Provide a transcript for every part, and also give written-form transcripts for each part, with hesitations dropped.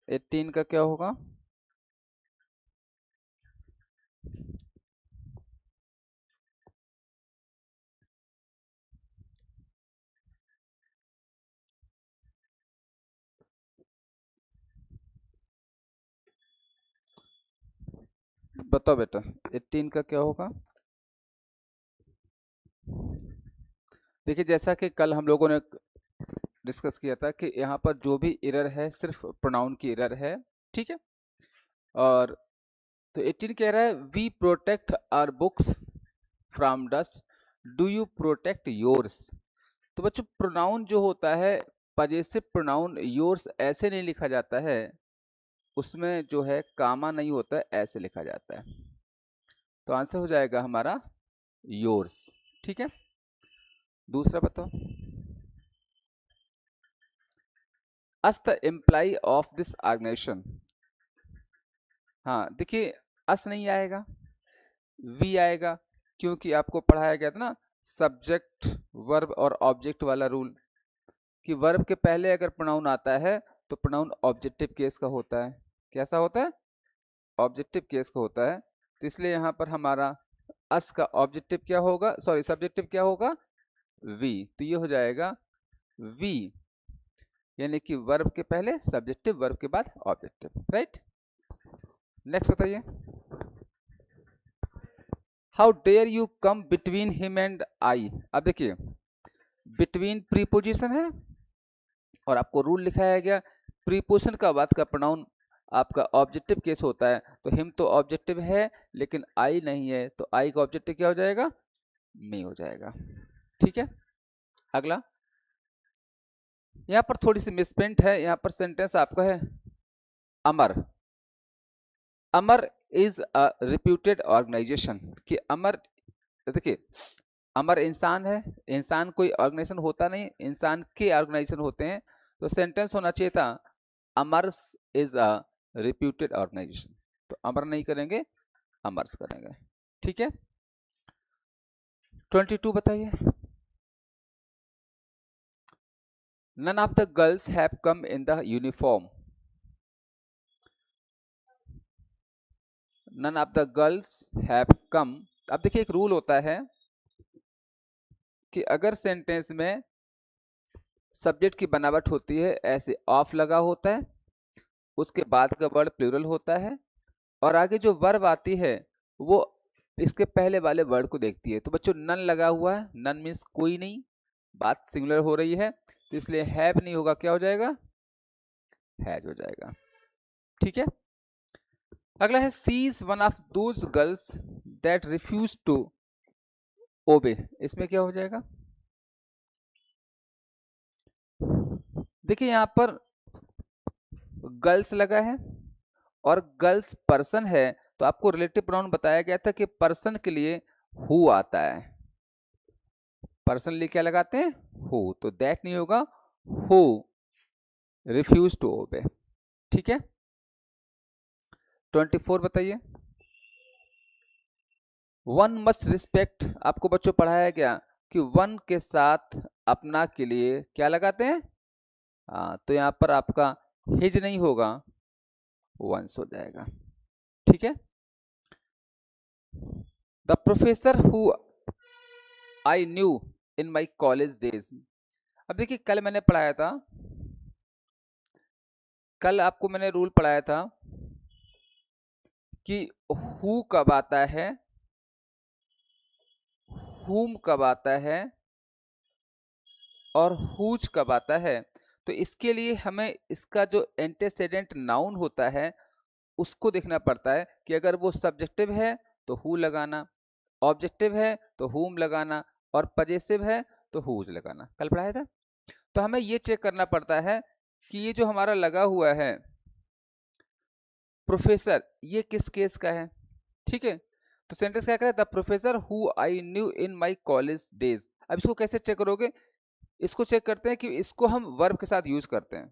Eighteen का क्या होगा? बताओ बेटा, 18 का क्या होगा? देखिए, जैसा कि कल हम लोगों ने डिस्कस किया था कि यहाँ पर जो भी एरर है सिर्फ प्रोनाउन की एरर है, ठीक है। और तो 18 कह रहा है we protect our books from dust, do you protect yours. तो बच्चों, प्रोनाउन जो होता है, पजेसिव प्रोनाउन योर्स ऐसे नहीं लिखा जाता है, उसमें जो है कामा नहीं होता है, ऐसे लिखा जाता है। तो आंसर हो जाएगा हमारा योर्स, ठीक है। दूसरा बताओ, us the employ of this organisation. हाँ देखिए, अस नहीं आएगा, वी आएगा, क्योंकि आपको पढ़ाया गया था ना सब्जेक्ट वर्ब और ऑब्जेक्ट वाला रूल, कि वर्ब के पहले अगर प्रोनाउन आता है तो प्रोनाउन ऑब्जेक्टिव केस का होता है। कैसा होता है? ऑब्जेक्टिव केस का होता है। तो इसलिए यहाँ पर हमारा अस का ऑब्जेक्टिव क्या होगा, सॉरी सब्जेक्टिव क्या होगा? वी। तो ये हो जाएगा वी, यानी कि वर्ब के पहले सब्जेक्टिव, वर्ब के बाद ऑब्जेक्टिव, राइट। नेक्स्ट बताइए, how dare you come between him and I. अब देखिए, बिटवीन प्रीपोजिशन है और आपको रूल लिखाया गया, प्रीपोजिशन का बाद का प्रोनाउन आपका ऑब्जेक्टिव केस होता है। तो हिम तो ऑब्जेक्टिव है, लेकिन आई नहीं है, तो आई का ऑब्जेक्टिव क्या हो जाएगा? मी हो जाएगा, ठीक है। अगला, यहाँ पर थोड़ी सी मिसप्रिंट है, यहाँ पर सेंटेंस आपका है अमर। अमर इज अ रिप्यूटेड ऑर्गेनाइजेशन, कि अमर, देखिए अमर इंसान है, इंसान कोई ऑर्गेनाइजेशन होता नहीं, इंसान के ऑर्गेनाइजेशन होते हैं। तो सेंटेंस होना चाहिए था अमर्स इज अ रिप्यूटेड ऑर्गेनाइजेशन। तो अमर नहीं करेंगे, अमर्स करेंगे, ठीक है। 22 बताइए, none of the girls have come in the uniform. None of the girls have come. अब देखिए, एक रूल होता है कि अगर सेंटेंस में सब्जेक्ट की बनावट होती है ऐसे ऑफ लगा होता है, उसके बाद का वर्ड प्लूरल होता है, और आगे जो वर्ब आती है वो इसके पहले वाले वर्ड को देखती है। तो बच्चों, नन लगा हुआ है, नन मीन्स कोई नहीं, बात सिंगुलर हो रही है, तो इसलिए हैव नहीं होगा, क्या हो जाएगा? हैज हो जाएगा, ठीक है। अगला है she is one of those girls that refuse to obey. इसमें क्या हो जाएगा? देखिए, यहाँ पर गर्ल्स लगा है और गर्ल्स पर्सन है, तो आपको रिलेटिव प्रोनाउन बताया गया था कि पर्सन के लिए हु आता है। पर्सन लिए क्या लगाते हैं? हु। तो दैट नहीं होगा, हु रिफ्यूज टू ओबे, ठीक है। 24 बताइए, वन मस्ट रिस्पेक्ट। आपको बच्चों पढ़ाया गया कि वन के साथ अपना के लिए क्या लगाते हैं? तो यहाँ पर आपका हिज नहीं होगा, वंस हो जाएगा, ठीक है। The professor who I new in my college days. अब देखिए, कल मैंने पढ़ाया था, कल आपको मैंने रूल पढ़ाया था कि हु कब आता है, हुम कब आता है और हुज कब आता है। तो इसके लिए हमें इसका जो एंटेसेडेंट नाउन होता है उसको देखना पड़ता है, कि अगर वो सब्जेक्टिव है तो हु लगाना, ऑब्जेक्टिव है तो हुम लगाना, और पजेसिव है तो हुज लगाना। कल पढ़ाया था। तो हमें ये चेक करना पड़ता है कि ये जो हमारा लगा हुआ है प्रोफेसर, ये किस केस का है, ठीक है। तो सेंटेंस क्या करे, the professor who I new in my college days. अब इसको कैसे चेक करोगे? इसको चेक करते हैं कि इसको हम वर्ब के साथ यूज करते हैं।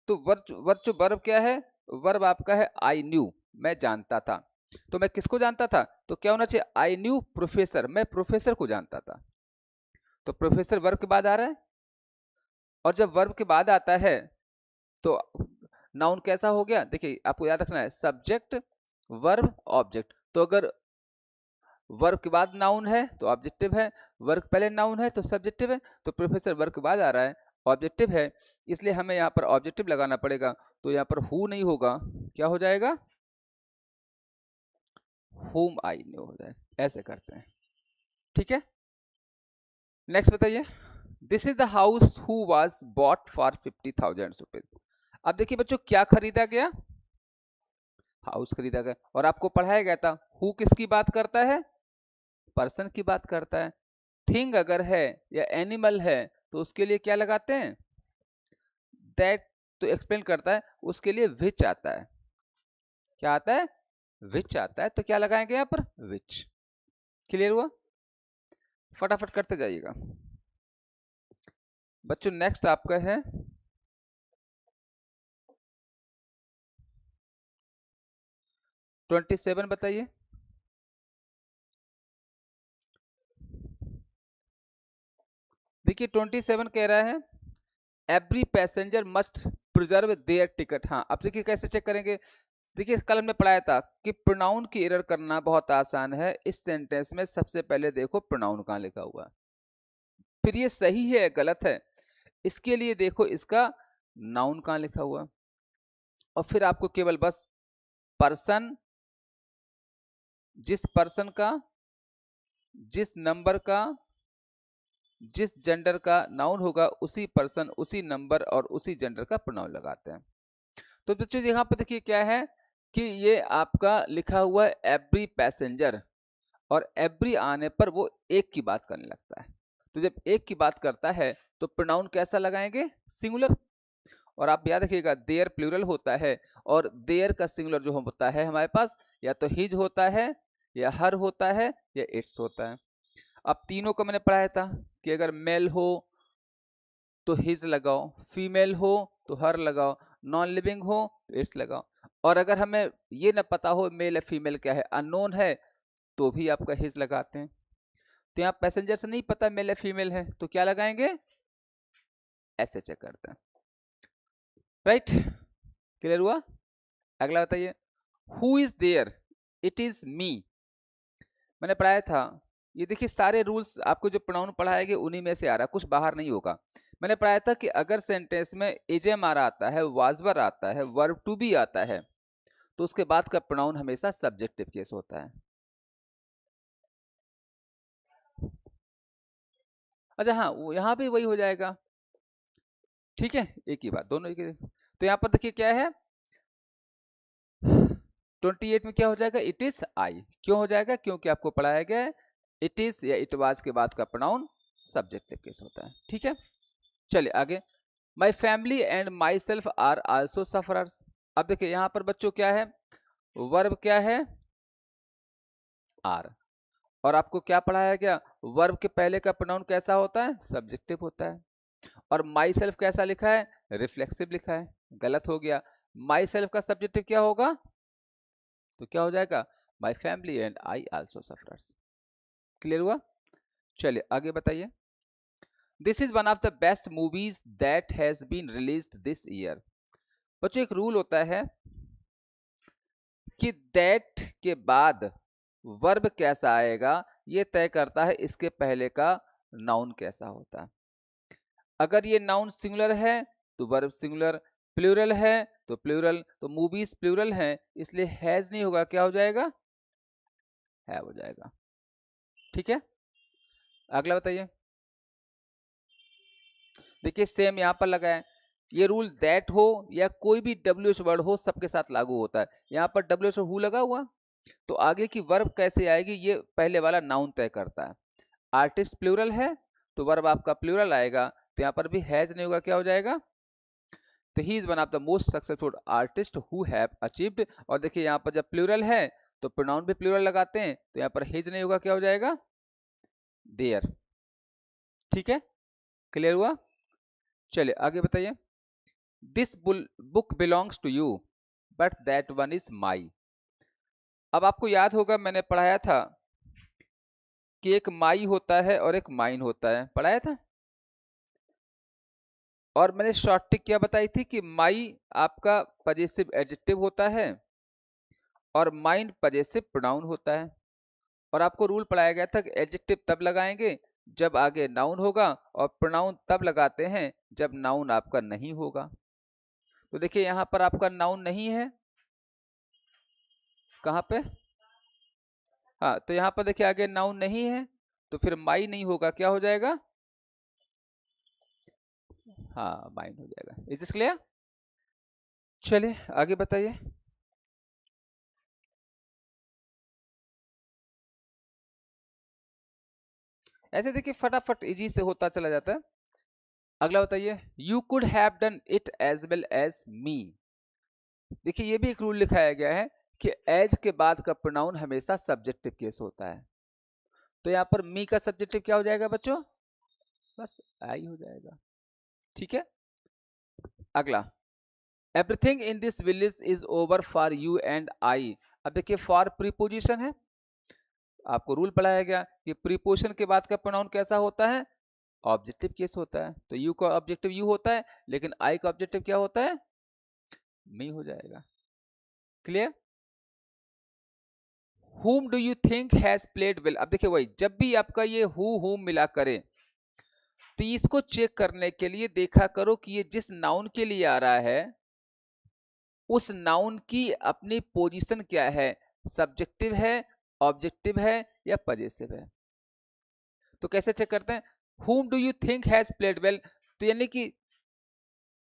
तो वर्ब जो वर्ब क्या है? वर्ब आपका है आई न्यू, मैं जानता था। तो मैं किसको जानता था? तो क्या होना चाहिए, आई न्यू प्रोफेसर, मैं प्रोफेसर को जानता था। तो प्रोफेसर वर्ब के बाद आ रहा है, और जब वर्ब के बाद आता है तो नाउन कैसा हो गया, देखिए आपको याद रखना है, सब्जेक्ट वर्ब ऑब्जेक्ट। तो अगर वर्ब के बाद नाउन है तो ऑब्जेक्टिव है, वर्ब पहले नाउन है तो सब्जेक्टिव है। तो प्रोफेसर वर्ब के बाद आ रहा है, ऑब्जेक्टिव है, इसलिए हमें यहाँ पर ऑब्जेक्टिव लगाना पड़ेगा। तो यहाँ पर हु नहीं होगा, क्या हो जाएगा, होम आई न्यू हो जाए, ऐसे करते हैं। ठीक है, नेक्स्ट बताइए, this is the house who was bought for 50,000 rupees. अब देखिए बच्चों, क्या खरीदा गया, हाउस खरीदा गया, और आपको पढ़ाया गया था हु किसकी बात करता है, पर्सन की बात करता है। थिंग अगर है या एनिमल है तो उसके लिए क्या लगाते हैं, दैट, तो एक्सप्लेन करता है, उसके लिए विच आता है, क्या आता है, विच आता है। तो क्या लगाएंगे यहाँ पर, विच। क्लियर हुआ, फटाफट करते जाइएगा बच्चों। नेक्स्ट आपका है 27, बताइए। देखिए 27 कह रहा है every passenger must preserve there ticket. हाँ, अब देखिए कैसे चेक करेंगे, देखिए कल हमने पढ़ाया था कि प्रोनाउन की एरर करना बहुत आसान है। इस सेंटेंस में सबसे पहले देखो प्रोनाउन कहाँ लिखा हुआ है, फिर ये सही है गलत है, इसके लिए देखो इसका नाउन कहाँ लिखा हुआ, और फिर आपको केवल बस पर्सन, जिस पर्सन का, जिस नंबर का, जिस जेंडर का नाउन होगा उसी पर्सन, उसी नंबर और उसी जेंडर का प्रोनाउन लगाते हैं। तो बच्चों यहाँ पर देखिए क्या है कि ये आपका लिखा हुआ है एवरी पैसेंजर, और एवरी आने पर वो एक की बात करने लगता है। तो जब एक की बात करता है तो प्रोनाउन कैसा लगाएंगे, सिंगुलर। और आप याद रखिएगा देयर प्लूरल होता है, और देयर का सिंगुलर जो होता है हमारे पास या तो हिज होता है, या हर होता है, या इट्स होता है। अब तीनों को मैंने पढ़ाया था कि अगर मेल हो तो हिज लगाओ, फीमेल हो तो हर लगाओ, नॉन लिविंग हो तो इट्स लगाओ। और अगर हमें ये ना पता हो मेल या फीमेल क्या है, अननोन है, तो भी आपका हिज लगाते हैं। तो यहाँ पैसेंजर से नहीं पता मेल या फीमेल है तो क्या लगाएंगे, ऐसे चेक करते हैं। राइट, क्लियर हुआ। अगला बताइए, who is there, it is me. मैंने पढ़ाया था, ये देखिए सारे रूल्स आपको जो प्रोनाउन पढ़ाए गए उन्हीं में से आ रहा है, कुछ बाहर नहीं होगा। मैंने पढ़ाया था कि अगर सेंटेंस में एजेमआर आता है, वाजवर आता है, वर्ब टू बी आता है, तो उसके बाद का प्रोनाउन हमेशा सब्जेक्टिव केस होता है। अच्छा हाँ, वो यहाँ भी वही हो जाएगा। ठीक है, एक ही बात, दोनों एक ही। तो यहाँ पर देखिए क्या है 28 में क्या हो जाएगा, इट इज आई। क्यों हो जाएगा, क्योंकि आपको पढ़ाया गया है इट इज या इट वाज के बाद का प्रोनाउन सब्जेक्टिव केस होता है। ठीक है, चलिए आगे, my family and myself are also sufferers. अब देखिए यहाँ पर बच्चों क्या है, वर्ब क्या है, आर, और आपको क्या पढ़ाया गया, वर्ब के पहले का प्रोनाउन कैसा होता है, सब्जेक्टिव होता है। और माई सेल्फ कैसा लिखा है, रिफ्लेक्सिव लिखा है, गलत हो गया। माई सेल्फ का सब्जेक्टिव क्या होगा, तो क्या हो जाएगा, my family and I also sufferers. Clear हुआ, चलिए आगे बताइए, this is one of the best movies that has been released this year. बच्चों एक रूल होता है कि दैट के बाद वर्ब कैसा आएगा ये तय करता है इसके पहले का नाउन कैसा होता है। अगर ये नाउन सिंगुलर है तो वर्ब सिंगुलर, प्लूरल है तो प्लूरल, तो मूवीज प्लूरल है इसलिए हैज नहीं होगा, क्या हो जाएगा, है हो जाएगा। ठीक है, अगला बताइए, देखिए सेम यहां पर लगा है, ये रूल दैट हो या कोई भी डब्ल्यूएच वर्ड हो सबके साथ लागू होता है। यहाँ पर डब्ल्यूएच हु लगा हुआ, तो आगे की वर्ब कैसे आएगी ये पहले वाला नाउन तय करता है। आर्टिस्ट प्लूरल है तो वर्ब आपका प्लूरल आएगा, तो यहाँ पर भी हैज नहीं होगा, क्या हो जाएगा, तो he is one of the most successful artist who have achieved. और देखिए यहाँ पर जब प्लूरल है तो प्रोनाउन भी प्लूरल लगाते हैं, तो यहाँ पर हिज नहीं होगा, क्या हो जाएगा, देयर। ठीक है, क्लियर हुआ, चलिए आगे बताइए, this book belongs to you but that one is my. अब आपको याद होगा मैंने पढ़ाया था कि एक माई होता है और एक माइन होता है, पढ़ाया था। और मैंने शॉर्ट ट्रिक क्या बताई थी कि माई आपका पजेसिव एडजेक्टिव होता है और माइन पजेसिव प्रोनाउन होता है। और आपको रूल पढ़ाया गया था कि एडजेक्टिव तब लगाएंगे जब आगे नाउन होगा और प्रोनाउन तब लगाते हैं जब नाउन आपका नहीं होगा। तो देखिए यहां पर आपका नाउन नहीं है, कहां पे, हाँ, तो यहां पर देखिए आगे नाउन नहीं है तो फिर माई नहीं होगा, क्या हो जाएगा, हाँ माइन हो जाएगा। Is this clear? चलिए आगे बताइए। ऐसे देखिए फटाफट इजी से होता चला जाता है। अगला बताइए, you could have done it as well as me. देखिए ये भी एक रूल लिखाया गया है कि एज के बाद का प्रोनाउन हमेशा सब्जेक्टिव केस होता है। तो यहाँ पर मी का सब्जेक्टिव क्या हो जाएगा बच्चों, बस आई हो जाएगा। ठीक है, अगला, everything in this village is over for you and I. अब देखिए फॉर प्रीपोजिशन है, आपको रूल पढ़ाया गया कि प्रीपोजिशन के बाद का प्रोनाउन कैसा होता है, ऑब्जेक्टिव केस होता है। तो यू का ऑब्जेक्टिव यू होता है, लेकिन आई का ऑब्जेक्टिव क्या होता है, मी हो जाएगा। Clear? whom do you think has played well। अब देखिए वही, जब भी आपका ये whom मिला करे तो इसको चेक करने के लिए देखा करो कि ये जिस नाउन के लिए आ रहा है उस नाउन की अपनी पोजीशन क्या है, सब्जेक्टिव है, ऑब्जेक्टिव है या पजेसिव है। तो कैसे चेक करते हैं, whom do you think has played well, तो यानी कि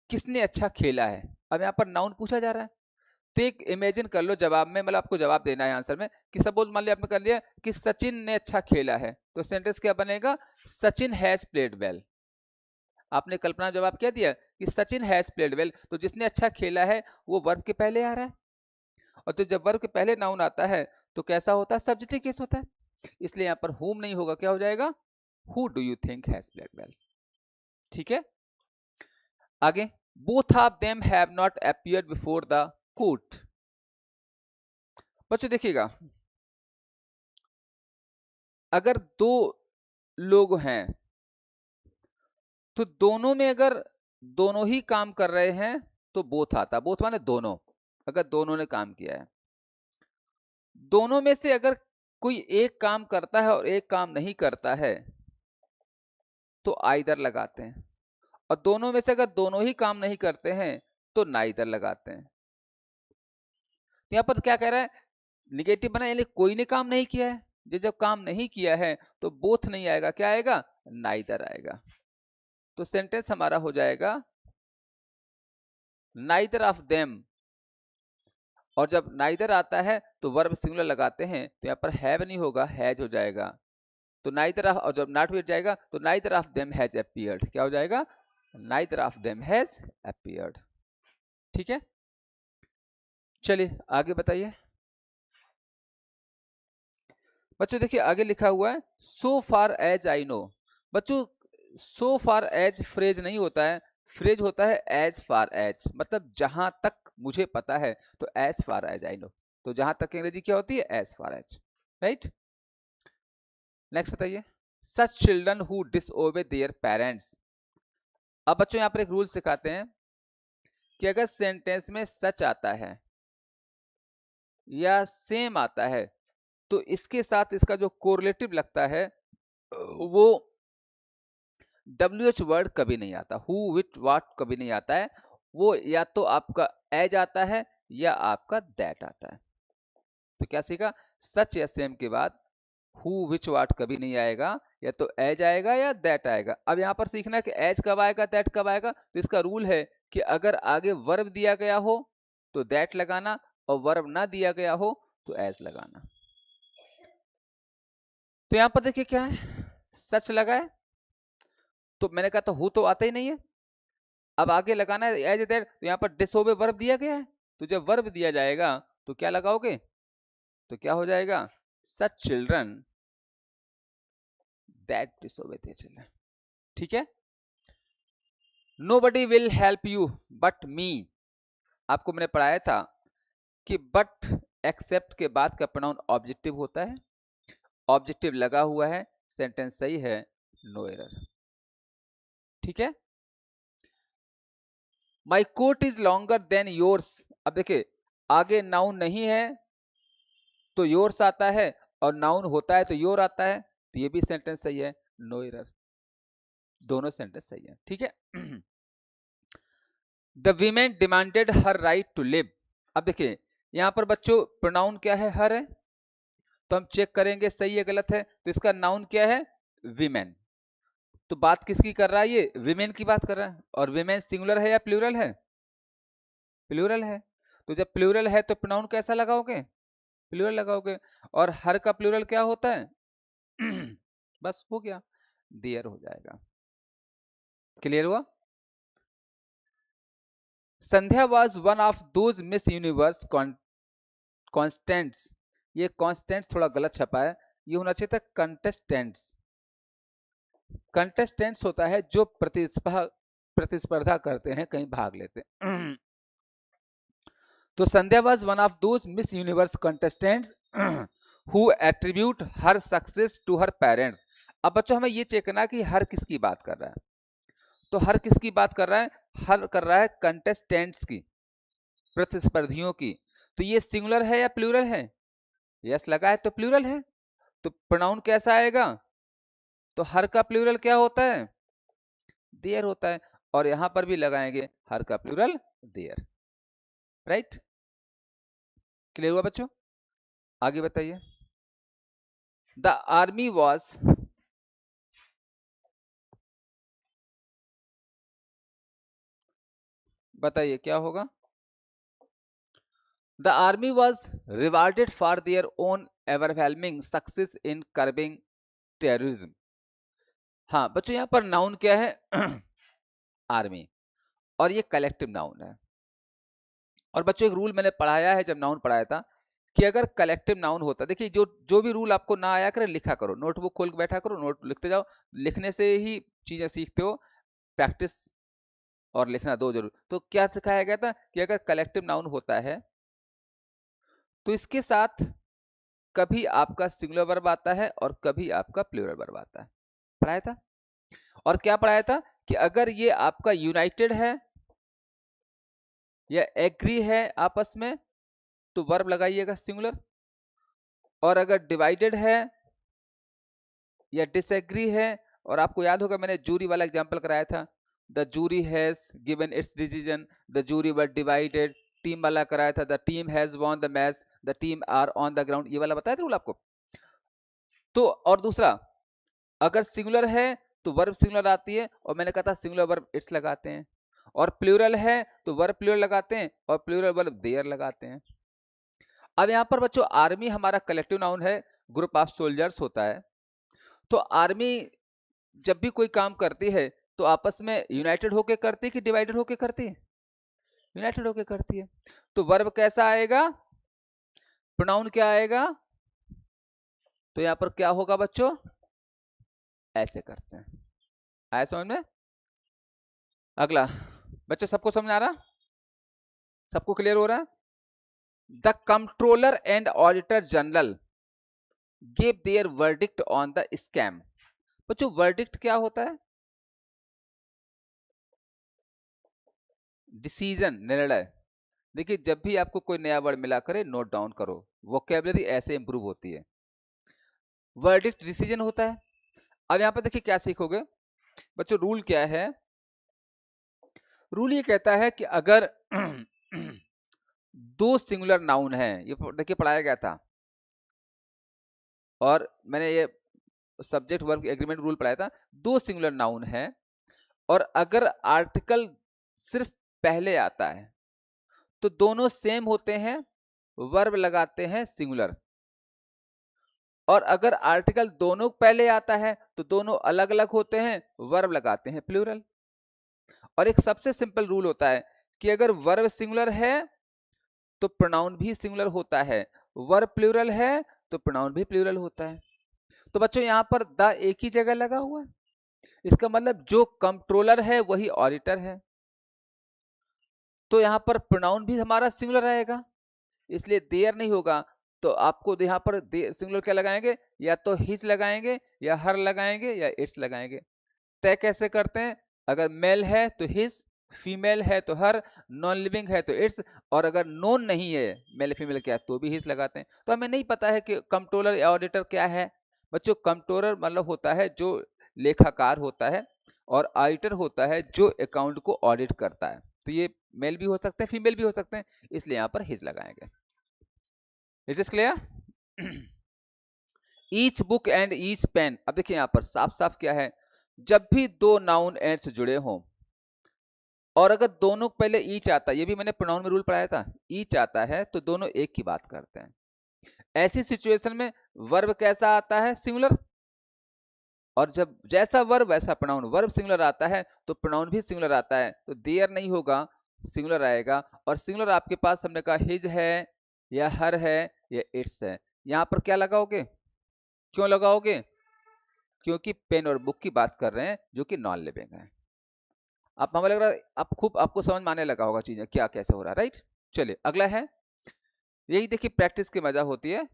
किसने अच्छा खेला है। अब यहाँ पर नाउन पूछा जा रहा है तो एक इमेजिन कर लो जवाब में, मतलब आपको जवाब देना है आंसर में कि सपोज मान लिया आपने कर लिया कि सचिन ने अच्छा खेला है, तो सेंटेंस क्या बनेगा, सचिन हैज प्लेड वेल। आपने कल्पना जवाब क्या दिया कि सचिन हैज प्लेड वेल, तो जिसने अच्छा खेला है वो वर्ब के पहले आ रहा है, और तो जब वर्ब के पहले नाउन आता है तो कैसा होता है, सब्जेक्टिव केस होता है। इसलिए यहाँ पर whom नहीं होगा, क्या हो जाएगा, who do you think has played well। ठीक है, आगे, both of them have not appeared before the court। बच्चों देखिएगा, अगर दो लोग हैं तो दोनों में अगर दोनों ही काम कर रहे हैं तो बोथ आता, बोथ माने दोनों, अगर दोनों ने काम किया है। दोनों में से अगर कोई एक काम करता है और एक काम नहीं करता है तो आइदर लगाते हैं, और दोनों में से अगर दोनों ही काम नहीं करते हैं तो नाइदर लगाते हैं। यहां पर क्या कह रहा है, निगेटिव बना, यानी कोई ने काम नहीं किया है, जो जब काम नहीं किया है तो बोथ नहीं आएगा, क्या आएगा, नाइदर आएगा। तो सेंटेंस हमारा हो जाएगा नाइदर ऑफ देम, और जब नाइदर आता है तो वर्ब सिंगुलर लगाते हैं तो यहाँ पर हैव नहीं होगा, हैज हो जाएगा। तो नाइदर ऑफ, और जब नॉट भी जाएगा तो neither of them has appeared, क्या हो जाएगा, neither of them has appeared. ठीक है, चलिए आगे बताइए। बच्चों देखिए आगे लिखा हुआ है सो फार एज आई नो। बच्चों सो फार एज फ्रेज नहीं होता है, फ्रेज होता है एज फार एज, मतलब जहां तक मुझे पता है, तो as far as I know, तो जहां तक अंग्रेजी क्या होती है, as far as, right. Next बताइए, such children who disobey their parents. अब बच्चों यहां पर एक रूल सिखाते हैं कि अगर सेंटेंस में सच आता है या सेम आता है तो इसके साथ इसका जो कोरिलेटिव लगता है वो WH वर्ड कभी नहीं आता, हु विच वाट कभी नहीं आता है, वो या तो आपका एज आता है या आपका दैट आता है। तो क्या सीखा, सच या सेम के बाद हु विच वाट कभी नहीं आएगा, या तो एज आएगा या दैट आएगा। अब यहां पर सीखना है कि एज कब आएगा, दैट कब आएगा। तो इसका रूल है कि अगर आगे वर्ब दिया गया हो तो दैट लगाना, और वर्ब ना दिया गया हो तो एज लगाना। तो यहां पर देखिए क्या है, सच लगा है तो मैंने कहा तो हु तो आता ही नहीं है, अब आगे लगाना है एज दैट, तो यहाँ पर डिसोबे वर्ब दिया गया है, तो जब वर्ब दिया जाएगा तो क्या लगाओगे, तो क्या हो जाएगा, such children that disobey their children. ठीक है, nobody will help you but me. आपको मैंने पढ़ाया था कि बट एक्सेप्ट के बाद का प्रोनाउन ऑब्जेक्टिव होता है, ऑब्जेक्टिव लगा हुआ है, सेंटेंस सही है, नो एरर। ठीक है। My coat is longer than yours. अब देखिए आगे नाउन नहीं है तो योर्स आता है, और नाउन होता है तो योर आता है, तो ये भी सेंटेंस सही है, नो एरर, दोनों सेंटेंस सही है। ठीक है। The women demanded her right to live. अब देखिए यहां पर बच्चों प्रोनाउन क्या है, हर है, तो हम चेक करेंगे सही है गलत है। तो इसका नाउन क्या है, वीमेन। तो बात किसकी कर रहा है, ये विमेन की बात कर रहा है, और विमेन सिंगुलर है या प्लूरल है, प्लूरल है। तो जब प्लूरल है तो प्रोनाउन कैसा लगाओगे, प्लूरल लगाओगे। और हर का प्लूरल क्या होता है बस हो गया, देयर हो जाएगा। क्लियर हुआ। Sandhya was one of those Miss Universe constants. ये कॉन्स्टेंट्स थोड़ा गलत छपा है, ये होना चाहिए था कंटेस्टेंट्स। कंटेस्टेंट्स होता है जो प्रतिस्पर्धा करते हैं, कहीं भाग लेते हैं। तो Sandhya was one of those Miss Universe contestants who attribute her success to her parents. अब बच्चों हमें ये चेक करना कि हर किसकी बात कर रहा है, तो हर किसकी बात कर रहा है, हर कर रहा है कंटेस्टेंट्स की, प्रतिस्पर्धियों की। तो ये सिंगुलर है या प्लूरल है, यस लगा है तो प्लूरल है। तो प्रोनाउन कैसा आएगा, तो हर का प्लूरल क्या होता है, देयर होता है, और यहां पर भी लगाएंगे हर का प्लूरल देयर, राइट। क्लियर हुआ बच्चों, आगे बताइए। द आर्मी वॉज, बताइए क्या होगा। The army was rewarded for their own overwhelming success in curbing terrorism. हाँ बच्चों यहां पर नाउन क्या है आर्मी, और ये कलेक्टिव नाउन है। और बच्चों एक रूल मैंने पढ़ाया है जब नाउन पढ़ाया था, कि अगर कलेक्टिव नाउन होता, देखिए जो जो भी रूल आपको ना आया करे लिखा करो, नोटबुक खोल के बैठा करो, नोट लिखते जाओ, लिखने से ही चीजें सीखते हो, प्रैक्टिस और लिखना दो जरूर। तो क्या सिखाया गया था कि अगर कलेक्टिव नाउन होता है तो इसके साथ कभी आपका सिंगुलर वर्ब आता है और कभी आपका प्लूरल वर्ब आता है, पढ़ाया था। और क्या पढ़ाया था कि अगर ये आपका यूनाइटेड है या एग्री है आपस में तो वर्ब लगाइएगा सिंगुलर, और अगर डिवाइडेड है या डिसएग्री है, और आपको याद होगा मैंने जूरी वाला एग्जांपल कराया था, the jury has given its decision, the jury were divided, team वाला कराया था, the team has won the match, the team are on the ground, ये वाला बताया था रूल आपको। तो और दूसरा, अगर सिंगुलर है तो वर्ब सिंगुलर आती है, और मैंने कहा था सिंगुलर वर्ब इट्स लगाते हैं, और प्लूरल है तो वर्ब प्लूरल लगाते हैं, और प्लूरल वर्ब देयर लगाते हैं। अब यहां पर बच्चों आर्मी हमारा कलेक्टिव नाउन है, ग्रुप ऑफ सोल्जर्स होता है। तो आर्मी जब भी कोई काम करती है तो आपस में यूनाइटेड होके करती है कि डिवाइडेड होके करती है, यूनाइटेड होके करती है। तो वर्ब कैसा आएगा, प्रोनाउन क्या आएगा, तो यहां पर क्या होगा बच्चों, ऐसे करते हैं, आया समझ में। अगला बच्चों सबको समझ आ रहा, सबको क्लियर हो रहा है। The controller and auditor general give their verdict on the scam. बच्चों वर्डिक्ट क्या होता है, डिसीजन, निर्णय। देखिए जब भी आपको कोई नया वर्ड मिला करे नोट डाउन करो, वोकैबुलरी ऐसे इंप्रूव होती है। वर्डिक्ट डिसीजन होता है। अब यहां पर देखिए क्या सीखोगे बच्चों, रूल क्या है, रूल ये कहता है कि अगर दो सिंगुलर नाउन है, ये देखिए पढ़ाया गया था, और मैंने ये सब्जेक्ट वर्ब एग्रीमेंट रूल पढ़ाया था, दो सिंगुलर नाउन है और अगर आर्टिकल सिर्फ पहले आता है तो दोनों सेम होते हैं, वर्ब लगाते हैं सिंगुलर, और अगर आर्टिकल दोनों पहले आता है तो दोनों अलग अलग होते हैं, वर्ब लगाते हैं प्लूरल। और एक सबसे सिंपल रूल होता है कि अगर वर्ब सिंगुलर है तो प्रोनाउन भी सिंगुलर होता है, वर्ब प्लूरल है तो प्रोनाउन भी प्लूरल होता है। तो बच्चों यहां पर द एक ही जगह लगा हुआ है, इसका मतलब जो कंट्रोलर है वही ऑडिटर है, तो यहां पर प्रोनाउन भी हमारा सिंगुलर रहेगा, इसलिए देयर नहीं होगा। तो आपको यहाँ पर सिंगुलर क्या लगाएंगे, या तो हिज लगाएंगे, या हर लगाएंगे, या इट्स लगाएंगे। तय कैसे करते हैं, अगर मेल है तो हिज, फीमेल है तो हर, नॉन लिविंग है तो इट्स, और अगर नोन नहीं है मेल फीमेल क्या तो भी हिज लगाते हैं। तो हमें नहीं पता है कि कंट्रोलर या ऑडिटर क्या है। बच्चों कंट्रोलर मतलब होता है जो लेखाकार होता है, और ऑडिटर होता है जो अकाउंट को ऑडिट करता है। तो ये मेल भी हो सकते हैं, फीमेल भी हो सकते हैं, इसलिए यहाँ पर हिज लगाएंगे। Is this clear? Each book and each pen. अब देखिए यहाँ पर साफ साफ क्या है, जब भी दो नाउन एंड्स जुड़े हों, और अगर दोनों पहले ईच आता है, ये भी मैंने प्रोनाउन में रूल पढ़ाया था, ईच आता है तो दोनों एक की बात करते हैं। ऐसी सिचुएशन में वर्ब कैसा आता है, सिंगुलर, और जब जैसा वर्ब वैसा प्रोनाउन, वर्ब सिंगुलर आता है तो प्रोनाउन भी सिंगुलर आता है। तो देयर नहीं होगा, सिंगुलर आएगा। और सिंगुलर आपके पास हमने कहा हिज है, या हर है, या इट्स है। यहां पर क्या लगाओगे, क्यों लगाओगे, क्योंकि पेन और बुक की बात कर रहे हैं जो कि नॉन लिविंग है। आप हमें लग रहा है आप खूब आपको समझ में आने लगा होगा चीजें क्या कैसे हो रहा है, राइट। चलिए अगला है, यही देखिए प्रैक्टिस की मजा होती है।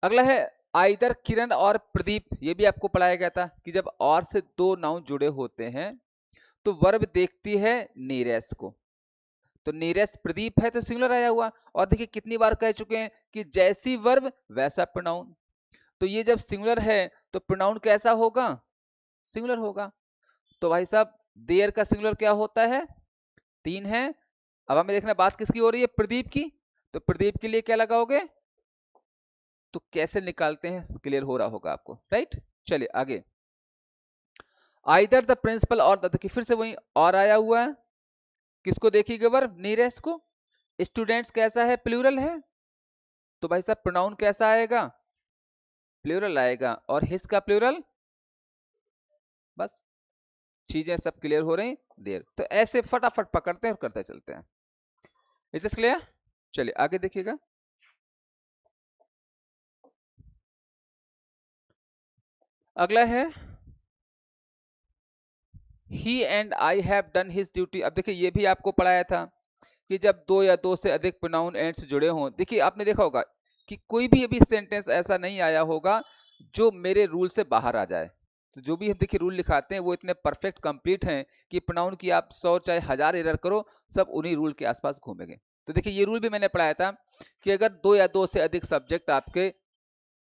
अगला है आइदर किरण और प्रदीप। ये भी आपको पढ़ाया गया था कि जब और से दो नाउन जुड़े होते हैं तो वर्ब देखती है नीरेस्ट को। तो नीरेस्ट प्रदीप है तो सिंगुलर आया हुआ। और देखिए कितनी बार कह चुके हैं कि जैसी वर्ब वैसा प्रोनाउन। तो ये जब सिंगुलर है तो प्रोनाउन कैसा होगा, सिंगुलर होगा। तो भाई साहब देयर का सिंगुलर क्या होता है, 3 है। अब हमें देखना बात किसकी हो रही है, प्रदीप की। तो प्रदीप के लिए क्या लगाओगे, तो कैसे निकालते हैं क्लियर हो रहा होगा आपको, राइट। चलिए आगे, आइदर द प्रिंसिपल और देखिए फिर से वही और आया हुआ है, किसको देखिएगा वर्ब, नीरेस्ट को। स्टूडेंट्स कैसा है, प्लूरल है। तो भाई साहब प्रोनाउन कैसा आएगा, प्लूरल आएगा। और हिज का प्लूरल, बस चीजें सब क्लियर हो रही देर। तो ऐसे फटाफट पकड़ते हैं और करते चलते हैं। Is this clear? चलिए आगे देखिएगा, अगला है he and I have done his duty. अब देखिए ये भी आपको पढ़ाया था कि जब दो या दो से अधिक प्रोनाउन एंड्स जुड़े हों, देखिए आपने देखा होगा कि कोई भी अभी सेंटेंस ऐसा नहीं आया होगा जो मेरे रूल से बाहर आ जाए। तो जो भी हम देखिए रूल लिखाते हैं वो इतने परफेक्ट कंप्लीट हैं कि प्रोनाउन की आप 100 चाहे 1000 एरर करो, सब उन्हीं रूल के आसपास घूमेंगे। तो देखिए ये रूल भी मैंने पढ़ाया था कि अगर दो या दो से अधिक सब्जेक्ट आपके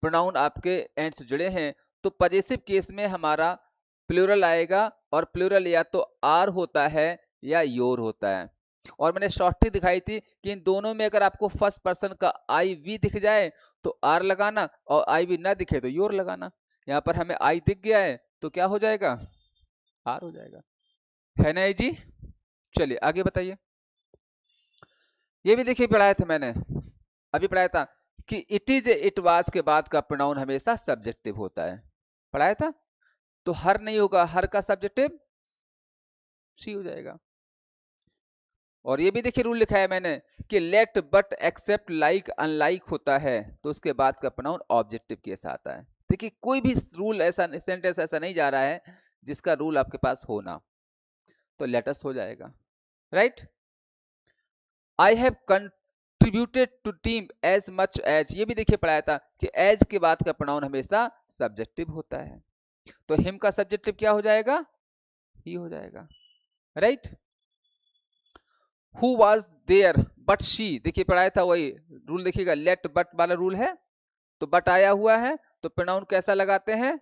प्रोनाउन आपके एंड्स जुड़े हैं तो पजेसिव केस में हमारा प्लूरल आएगा, और प्लूरल या तो आर होता है या योर होता है। और मैंने शॉर्ट ट्रिक दिखाई थी कि इन दोनों में अगर आपको फर्स्ट पर्सन का आई वी दिख जाए तो आर लगाना, और आई वी ना दिखे तो योर लगाना। यहाँ पर हमें आई दिख गया है तो क्या हो जाएगा, आर हो जाएगा, है ना जी। चलिए आगे बताइए, ये भी देखिए पढ़ाया था मैंने, अभी पढ़ाया था कि इट इज इट वाज के बाद का प्रोनाउन हमेशा सब्जेक्टिव होता है, पढ़ाया था। तो हर नहीं होगा, हर का सब्जेक्टिव सी हो जाएगा। और ये भी देखिए रूल लिखा है मैंने कि let but except like unlike होता है तो उसके बाद का प्रोनाउन ऑब्जेक्टिव के साथ आता है। देखिए कोई भी रूल ऐसा सेंटेंस ऐसा नहीं जा रहा है जिसका रूल आपके पास हो ना, तो लेटस हो जाएगा, right. I have contributed to team as much as, ये भी देखिए पढ़ाया था कि एज के बाद का प्रोनाउन हमेशा सब्जेक्टिव होता है। तो हिम का सब्जेक्टिव क्या हो जाएगा, ही हो जाएगा, right. Who was there but she, देखिए पढ़ाया था वही रूल, देखिएगा लेट बट वाला रूल है। तो बट आया हुआ है तो प्रोनाउन कैसा लगाते हैं,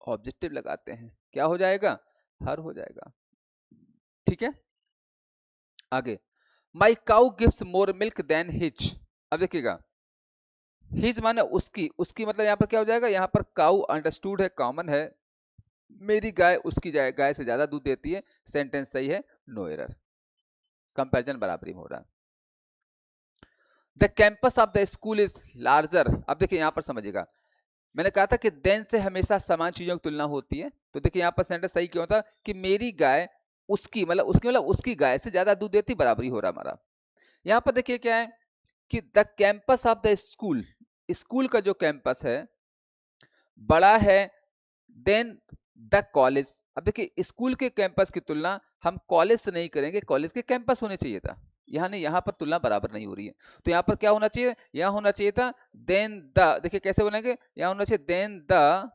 ऑब्जेक्टिव लगाते हैं, क्या हो जाएगा, हर हो जाएगा, ठीक है। आगे, my cow gives more milk than his. अब देखिएगा हिज माने उसकी, उसकी मतलब यहाँ पर क्या हो जाएगा, यहाँ पर काउ अंडरस्टूड है, कॉमन है, मेरी गाय उसकी गाय से ज्यादा दूध देती है, सेंटेंस सही है, नो एरर, कंपैरिजन बराबरी में हो रहा है। The campus of the school is larger. अब देखिए यहां पर समझिएगा, मैंने कहा था कि देन से हमेशा समान चीजों की तुलना होती है। तो देखिए यहां पर सेंटेंस सही क्यों होता कि मेरी गाय उसकी मतलब उसकी गाय से ज्यादा दूध देती, बराबरी हो रहा हमारा। यहां पर देखिए क्या है कि the campus of the school, school का जो कैंपस है बड़ा है देन द कॉलेज। अब देखिए स्कूल के कैंपस की तुलना हम कॉलेज से नहीं करेंगे, कॉलेज के कैंपस होने चाहिए था, यहाँ नहीं, यहाँ पर तुलना बराबर नहीं हो रही है। तो यहाँ पर क्या होना चाहिए, यहाँ होना चाहिए था देन द, देखिए कैसे बोलेंगे, यहाँ होना चाहिए देन द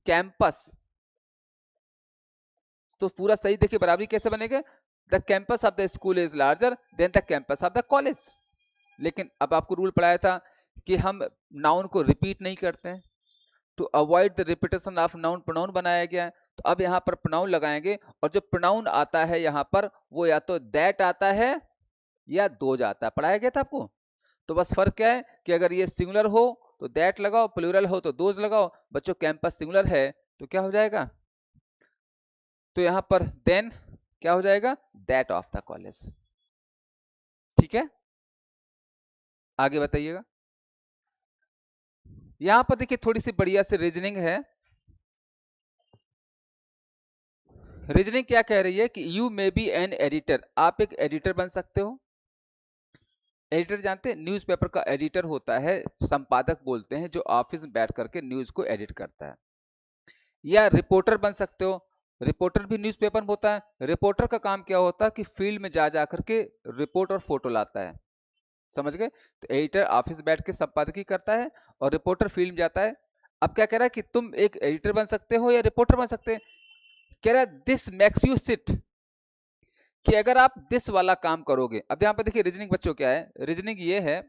कैंपस। तो पूरा सही देखिए बराबरी कैसे बनेगा, the campus of the school is larger than the campus of the college. लेकिन अब आपको रूल पढ़ाया था कि हम नाउन को रिपीट नहीं करते हैं, to avoid the repetition of noun pronoun बनाया गया है। तो अब यहाँ पर प्रोनाउन लगाएंगे, और जो प्रोनाउन आता है यहाँ पर वो या तो दैट आता है या दोज आता है, पढ़ाया गया था आपको। तो बस फर्क क्या है कि अगर ये सिंगुलर हो तो दैट लगाओ, प्लूरल हो तो दोज लगाओ। बच्चों कैंपस सिंगुलर है तो क्या हो जाएगा, तो यहां पर देन क्या हो जाएगा, दैट ऑफ द कॉलेज। ठीक है, आगे बताइएगा। यहां पर देखिए थोड़ी सी बढ़िया से रीजनिंग है। रीजनिंग क्या कह रही है कि you may be an editor, आप एक एडिटर बन सकते हो। एडिटर जानते हैं, न्यूज़पेपर का एडिटर होता है, संपादक बोलते हैं, जो ऑफिस में बैठ करके न्यूज को एडिट करता है। या रिपोर्टर बन सकते हो, रिपोर्टर भी न्यूज़पेपर में होता है। रिपोर्टर का काम क्या होता है कि फील्ड में जा करके रिपोर्ट और फोटो लाता है, समझ गए। तो एडिटर ऑफिस बैठ के संपादकी करता है और रिपोर्टर फील्ड में जाता है। अब क्या कह रहा है कि तुम एक एडिटर बन सकते हो या रिपोर्टर बन सकते हैं। कह रहा है दिस मेक्स यू सिट, कि अगर आप दिस वाला काम करोगे। अब यहां पर देखिए रीजनिंग बच्चों क्या है, रीजनिंग ये है,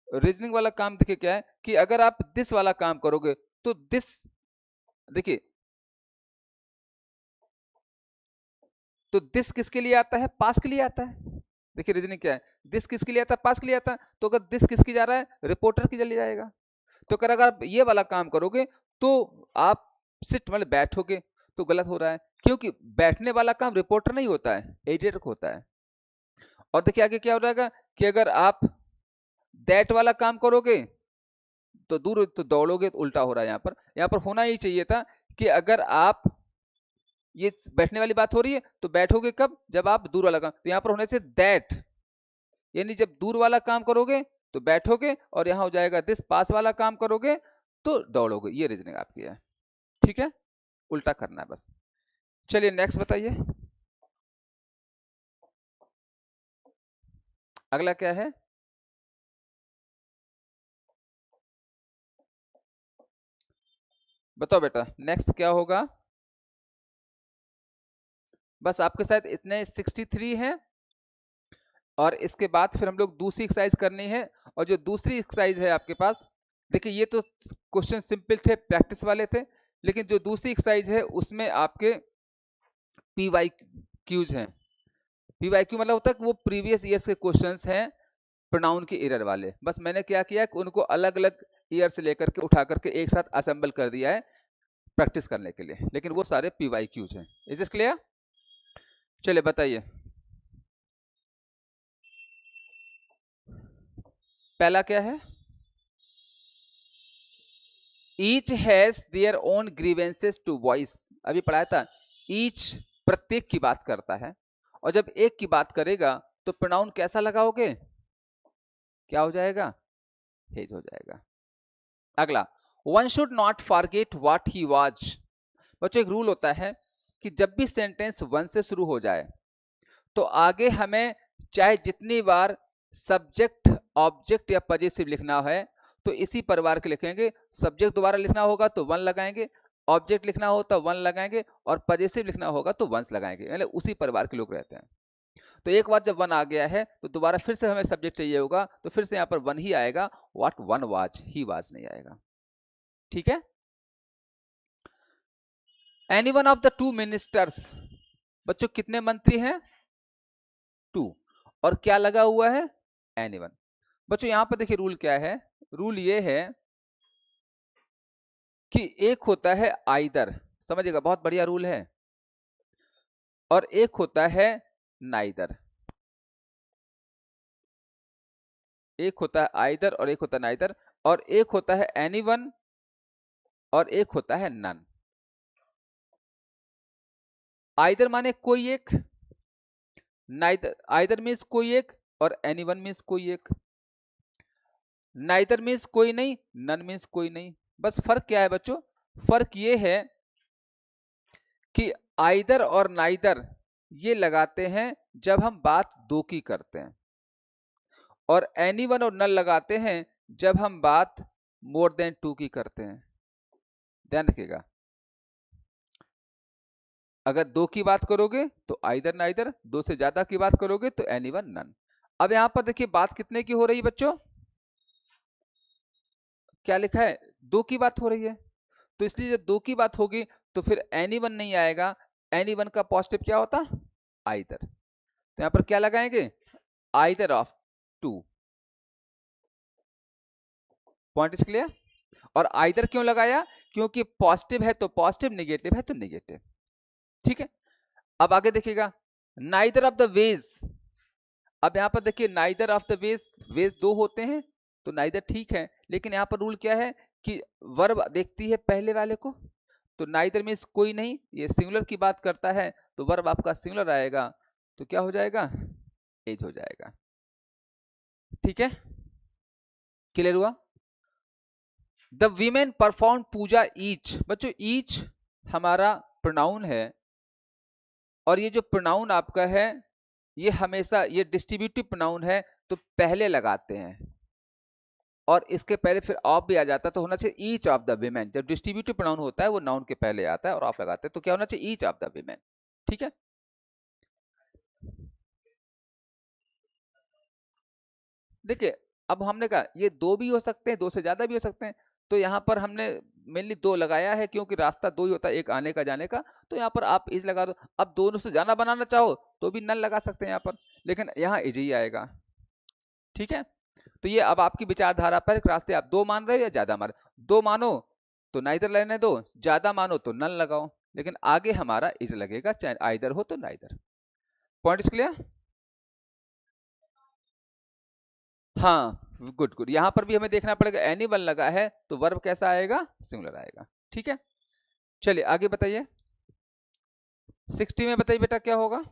रीजनिंग वाला काम देखिए क्या है कि अगर आप दिस वाला काम करोगे तो दिस, देखिए तो दिस किसके लिए आता है, पास के लिए आता है। देखिए रीजनिंग क्या है, दिस किसके लिए आता है, पास के लिए आता है। तो अगर दिस किसकी जा रहा है, रिपोर्टर की चली जाएगा। तो अगर आप ये वाला काम करोगे तो आप सिट मतलब बैठोगे, तो गलत हो रहा है, क्योंकि बैठने वाला काम रिपोर्टर नहीं होता है, एडिटर को होता है। और देखिए आगे क्या हो जाएगा कि अगर आप दैट वाला काम करोगे तो दूर तो दौड़ोगे, तो उल्टा हो रहा है। यहाँ पर होना ही चाहिए था कि अगर आप ये बैठने वाली बात हो रही है तो बैठोगे कब, जब आप दूर वाला काम, तो यहाँ पर होने से दैट, यानी जब दूर वाला काम करोगे तो बैठोगे, और यहाँ हो जाएगा दिस, पास वाला काम करोगे तो दौड़ोगे। ये रीजनिंग आपकी है, ठीक है, उल्टा करना है बस। चलिए नेक्स्ट बताइए, अगला क्या है। बताओ बेटा नेक्स्ट क्या होगा। बस आपके साथ इतने 63 हैं, और इसके बाद फिर हम लोग दूसरी एक्सरसाइज करनी है। और जो दूसरी एक्सरसाइज है आपके पास, देखिए ये तो क्वेश्चन सिंपल थे, प्रैक्टिस वाले थे, लेकिन जो दूसरी एक्सरसाइज है उसमें आपके पीवाई क्यूज हैं। पीवाई क्यू मतलब होता है कि वो प्रीवियस ईयर्स के क्वेश्चंस हैं प्रोनाउन के एरर वाले। बस मैंने क्या किया कि उनको अलग अलग ईयर से लेकर के उठा करके एक साथ असेंबल कर दिया है प्रैक्टिस करने के लिए, लेकिन वो सारे पीवाई क्यूज हैं। Is this clear. चलिए बताइए, पहला क्या है, each has there own grievances to voice. अभी पढ़ाया था, ईच प्रत्येक की बात करता है, और जब एक की बात करेगा तो प्रोनाउन कैसा लगाओगे, क्या हो जाएगा, हेज हो जाएगा। अगला, one should not forget what he was. बच्चों एक रूल होता है कि जब भी सेंटेंस वन से शुरू हो जाए तो आगे हमें चाहे जितनी बार सब्जेक्ट ऑब्जेक्ट या पजेसिव लिखना है तो इसी परिवार के लिखेंगे। सब्जेक्ट दोबारा लिखना होगा तो वन लगाएंगे, ऑब्जेक्ट लिखना हो तो वन लगाएंगे, और पजेसिव लिखना होगा तो वंस लगाएंगे, यानी उसी परिवार के लोग रहते हैं। तो एक बार जब वन आ गया है तो दोबारा फिर से हमें सब्जेक्ट चाहिए होगा, तो फिर से यहाँ पर वन ही आएगा, what one was, he was नहीं आएगा। ठीक है, any one of the two ministers. बच्चों कितने मंत्री हैं, टू, और क्या लगा हुआ है, एनी वन। बच्चों यहां पर देखिए रूल क्या है, रूल ये है कि एक होता है आइदर, समझिएगा बहुत बढ़िया रूल है, और एक होता है नाइदर। एक होता है आइदर और एक होता है नाइदर, और एक होता है एनीवन और एक होता है नन। आइदर माने कोई एक, नाइदर, आइदर मीन्स कोई एक, और एनीवन मीन्स कोई एक। नाइदर मीन्स कोई नहीं, नन मीन्स कोई नहीं। बस फर्क क्या है बच्चों, फर्क ये है कि आइदर और नाइदर ये लगाते हैं जब हम बात दो की करते हैं, और एनीवन और नल लगाते हैं जब हम बात मोर देन टू की करते हैं। ध्यान रखिएगा, अगर दो की बात करोगे तो आइदर नाइदर, दो से ज्यादा की बात करोगे तो एनीवन नन। अब यहां पर देखिए बात कितने की हो रही है बच्चों, क्या लिखा है, दो की बात हो रही है, तो इसलिए जब दो की बात होगी तो फिर एनीवन नहीं आएगा, एनीवन का पॉजिटिव क्या होता, आइदर। तो यहां पर क्या लगाएंगे, either of two. Point is clear. और आइदर क्यों लगाया, क्योंकि पॉजिटिव है तो पॉजिटिव, निगेटिव है तो निगेटिव। ठीक है, अब आगे देखिएगा, नाइदर ऑफ द वेज। अब यहां पर देखिए neither of the ways, ways दो होते हैं तो नाइदर ठीक है, लेकिन यहां पर रूल क्या है कि वर्ब देखती है पहले वाले को, तो नाइदर मीन्स कोई नहीं, ये सिंगुलर की बात करता है तो वर्ब आपका सिंगुलर आएगा, तो क्या हो जाएगा, एज हो जाएगा। ठीक है, क्लियर हुआ। The women perform puja each. बच्चों ईच हमारा प्रोनाउन है, और ये जो प्रोनाउन आपका है ये हमेशा ये डिस्ट्रीब्यूटिव प्रोनाउन है, तो पहले लगाते हैं, और इसके पहले फिर ऑफ भी आ जाता है, तो होना चाहिए ईच ऑफ द वीमेन। जब डिस्ट्रीब्यूटिव प्रोनाउन होता है वो नाउन के पहले आता है और ऑफ लगाते हैं, तो क्या होना चाहिए, ईच ऑफ द वीमेन। ठीक है, देखिए अब हमने कहा ये दो भी हो सकते हैं, दो से ज्यादा भी हो सकते हैं, तो यहाँ पर हमने मेनली दो लगाया है क्योंकि रास्ता दो ही होता है, एक आने का जाने का, तो यहाँ पर आप इज लगा दो। अब दोनों से ज्यादा बनाना चाहो तो भी नल लगा सकते हैं यहाँ पर, लेकिन यहाँ इज ही आएगा। ठीक है, तो ये अब आपकी विचारधारा पर, एक रास्ते आप दो मान रहे हो या ज्यादा मान रहे हो, दो मानो तो नाइदर लेने दो, ज्यादा मानो तो नल लगाओ, लेकिन आगे हमारा इज लगेगा, चाहे आइदर हो तो नाइदर। Point is clear. हाँ गुड गुड, यहां पर भी हमें देखना पड़ेगा, एनी वन लगा है तो वर्ब कैसा आएगा, सिंगुलर आएगा। ठीक है, चलिए आगे बताइए, 60 में बताइए बेटा क्या होगा।